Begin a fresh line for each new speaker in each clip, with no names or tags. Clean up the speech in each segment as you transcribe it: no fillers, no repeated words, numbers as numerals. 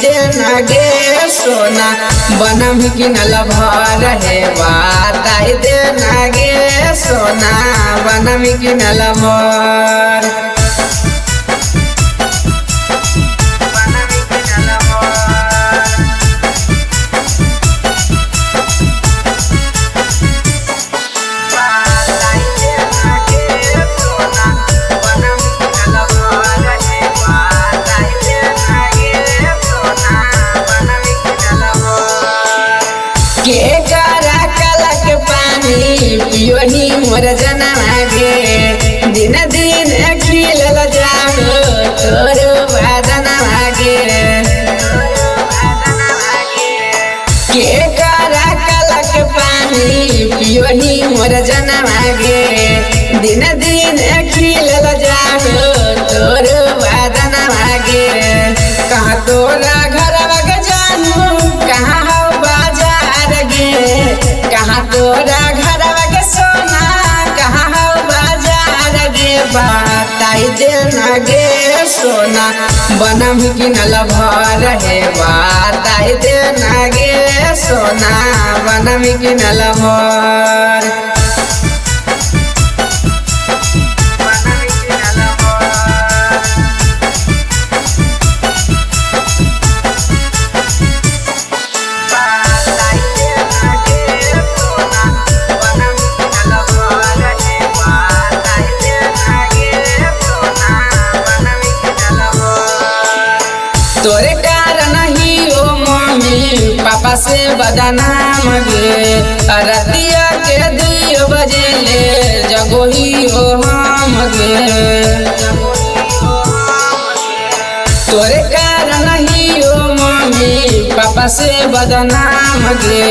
देना गे सोना बनम किनल भर है बताई देना गे सोना बनम किनल भर के करा कलक पानी पियोही मोर जनवा गे दिन दिन खिलल जाओ तोरो बदनवा गे के करा कलक पानी पियोही मोर जनवा गे दिन दिन खिलल जाओ तोरो बदनवा गे कहाँ तोरा घरवा के जानू कहाँ कहाँ तोरा घरवा के सोना कहाँ हो बाजार गे बताई देना गे सोना बनम किनल भर है बताई देना गे सोना बनम किनल भर तोरे कारण ही ओ मम्मी पापा से बदनाम गे रतिया के 2 बजे ले जगोही हो हम गे तोरे कारण ही ओ मम्मी पापा से बदनाम गे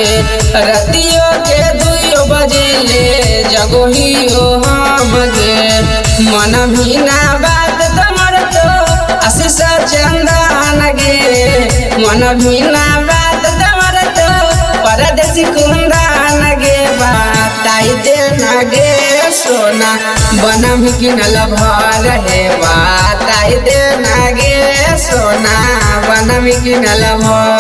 रतिया के 2 बजे ले जगोही हो हम गे मन भी ना बात तमर तो आशीष चंदन गे मन भीना बात तमर तो परदेसी कुंदन गे बताई देना गे सोना बनम किनल भर है बताई देना गे सोना बनम किनल भर।